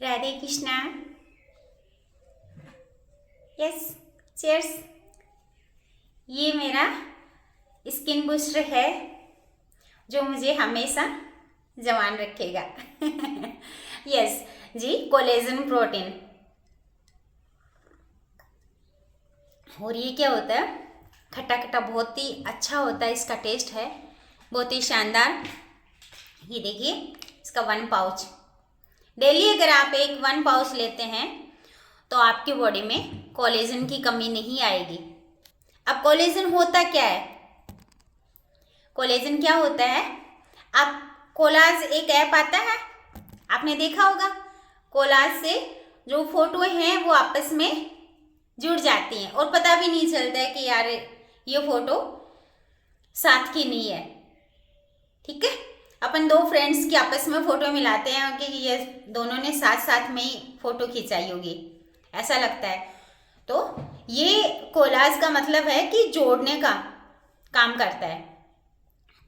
Radhe Krishna. Yes, cheers. ये मेरा skin booster है जो मुझे हमेशा जवान रखेगा। यस जी, कोलेजन प्रोटीन। और ये क्या होता है, खट्टा खट्टा बहुत ही अच्छा होता है, इसका टेस्ट है बहुत ही शानदार। ये देखिए, इसका 1 पाउच। डेली अगर आप 1 पाउच लेते हैं तो आपकी बॉडी में कोलेजन की कमी नहीं आएगी। अब कोलेजन होता क्या है? कोलेजन क्या होता है? आप कोलाज एक ऐप आता है, आपने देखा होगा। कोलाज से जो फोटो हैं वो आपस में जुड़ जाती हैं और पता भी नहीं चलता है कि यार ये फोटो साथ की नहीं है। ठीक है, अपन 2 फ्रेंड्स की आपस में फोटो मिलाते हैं कि ये दोनों ने साथ साथ में ही फोटो खिंचाई होगी, ऐसा लगता है। तो ये कोलाज का मतलब है कि जोड़ने का काम करता है।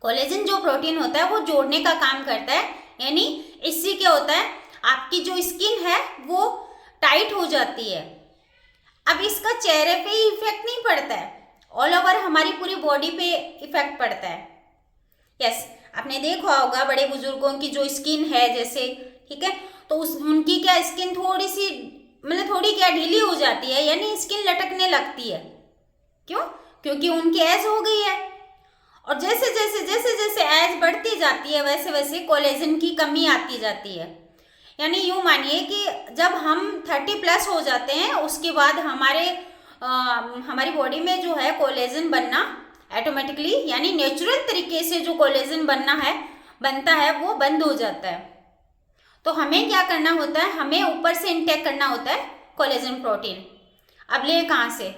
कोलेजन जो प्रोटीन होता है वो जोड़ने का काम करता है, यानी इससे क्या होता है, आपकी जो स्किन है वो टाइट हो जाती है। अब इसका चेहरे पे ही इफेक्ट नहीं पड़ता है, ऑल ओवर हमारी पूरी बॉडी पे इफेक्ट पड़ता है। यस, आपने देखा होगा बड़े बुजुर्गों की जो स्किन है जैसे, ठीक है, तो उनकी क्या स्किन थोड़ी सी मतलब थोड़ी क्या ढीली हो जाती है, यानी स्किन लटकने लगती है। क्यों? क्योंकि उनकी एज हो गई है। और जैसे जैसे एज बढ़ती जाती है वैसे वैसे कोलेजन की कमी आती जाती है। यानी यूँ मानिए कि जब हम 30+ हो जाते हैं उसके बाद हमारी बॉडी में जो है कोलेजन बनना ऑटोमेटिकली, यानी नेचुरल तरीके से जो कोलेजन बनता है वो बंद हो जाता है। तो हमें क्या करना होता है, हमें ऊपर से इंटेक करना होता है कोलेजन प्रोटीन। अब ले कहाँ से?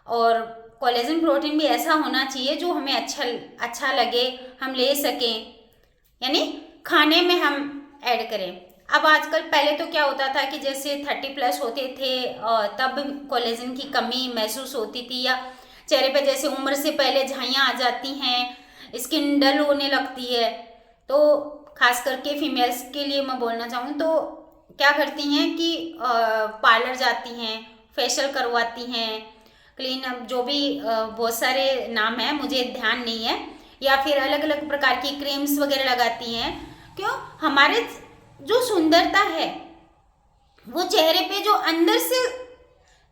और कोलेजन प्रोटीन भी ऐसा होना चाहिए जो हमें अच्छा लगे, हम ले सकें, यानी खाने में हम ऐड करें। अब आजकल, पहले तो क्या होता था कि जैसे 30+ होते थे तब कोलेजन की कमी महसूस होती थी, या चेहरे पे जैसे उम्र से पहले झाइयाँ आ जाती हैं, स्किन डल होने लगती है। तो खास करके फीमेल्स के लिए मैं बोलना चाहूँ तो क्या करती हैं कि पार्लर जाती हैं, फेशियल करवाती हैं, क्लीन अप, जो भी बहुत सारे नाम हैं मुझे ध्यान नहीं है, या फिर अलग अलग प्रकार की क्रीम्स वगैरह लगाती हैं। क्यों? हमारे जो सुंदरता है वो चेहरे पे जो अंदर से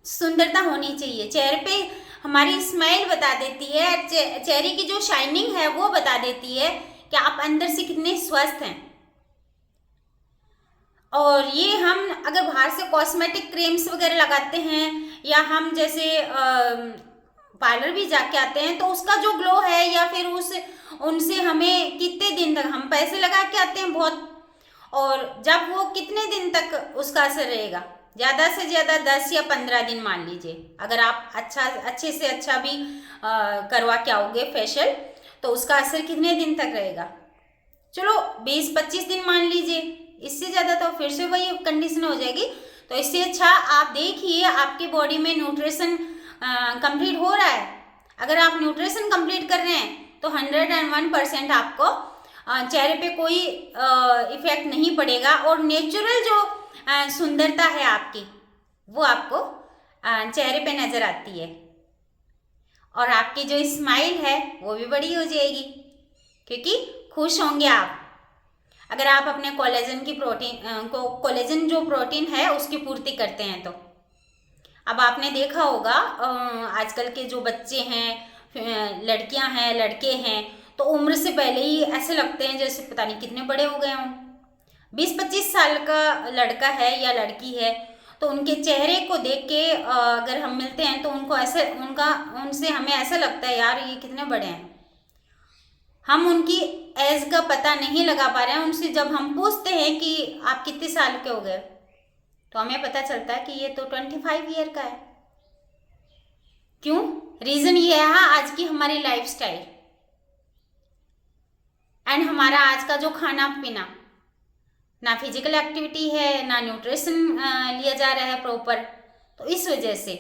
सुंदरता होनी चाहिए, चेहरे पे हमारी स्माइल बता देती है, चेहरे की जो शाइनिंग है वो बता देती है कि आप अंदर से कितने स्वस्थ हैं। और ये हम अगर बाहर से कॉस्मेटिक क्रीम्स वगैरह लगाते हैं, या हम जैसे पार्लर भी जाके आते हैं, तो उसका जो ग्लो है या फिर उनसे हमें कितने दिन तक हम पैसे लगा के आते हैं बहुत, और जब वो कितने दिन तक उसका असर रहेगा? ज़्यादा से ज़्यादा 10 या 15 दिन मान लीजिए। अगर आप अच्छे से अच्छा भी करवा के आओगे फेशियल, तो उसका असर कितने दिन तक रहेगा? चलो 20-25 दिन मान लीजिए, इससे ज़्यादा तो फिर से वही कंडीशन हो जाएगी। तो इससे अच्छा आप देखिए आपकी बॉडी में न्यूट्रिशन कंप्लीट हो रहा है। अगर आप न्यूट्रिशन कंप्लीट कर रहे हैं तो 101% आपको चेहरे पे कोई इफेक्ट नहीं पड़ेगा, और नेचुरल जो सुंदरता है आपकी वो आपको चेहरे पे नज़र आती है, और आपकी जो स्माइल है वो भी बड़ी हो जाएगी, क्योंकि खुश होंगे आप अगर आप अपने कोलेजन जो प्रोटीन है उसकी पूर्ति करते हैं तो। अब आपने देखा होगा आजकल के जो बच्चे हैं, लड़कियां हैं, लड़के हैं, तो उम्र से पहले ही ऐसे लगते हैं जैसे पता नहीं कितने बड़े हो गए हों। 20-25 साल का लड़का है या लड़की है तो उनके चेहरे को देख के अगर हम मिलते हैं तो उनसे हमें ऐसा लगता है यार ये कितने बड़े हैं। हम उनकी एज का पता नहीं लगा पा रहे हैं। उनसे जब हम पूछते हैं कि आप कितने साल के हो गए, तो हमें पता चलता है कि ये तो 25 ईयर का है। क्यों? रीजन ये है आज की हमारी लाइफस्टाइल एंड हमारा आज का जो खाना पीना, ना फिजिकल एक्टिविटी है, ना न्यूट्रिशन लिया जा रहा है प्रॉपर। तो इस वजह से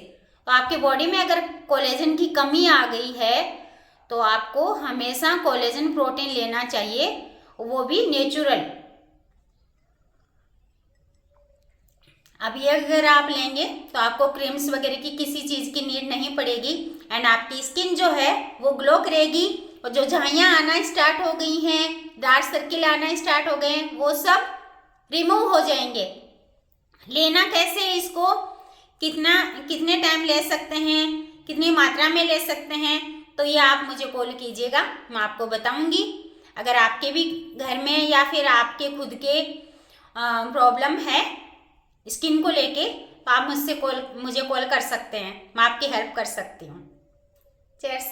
तो आपके बॉडी में अगर कोलेजन की कमी आ गई है तो आपको हमेशा कोलेजन प्रोटीन लेना चाहिए, वो भी नेचुरल। अब ये अगर आप लेंगे तो आपको क्रीम्स वगैरह की किसी चीज़ की नीड नहीं पड़ेगी एंड आपकी स्किन जो है वो ग्लो करेगी और जो झाइयाँ आना स्टार्ट हो गई हैं, डार्क सर्किल आना स्टार्ट हो गए हैं, वो सब रिमूव हो जाएंगे। लेना कैसे है इसको, कितने टाइम ले सकते हैं, कितनी मात्रा में ले सकते हैं, तो ये आप मुझे कॉल कीजिएगा, मैं आपको बताऊंगी। अगर आपके भी घर में या फिर आपके खुद के प्रॉब्लम है स्किन को लेके तो आप मुझे कॉल कर सकते हैं, मैं आपकी हेल्प कर सकती हूँ। चीयर्स।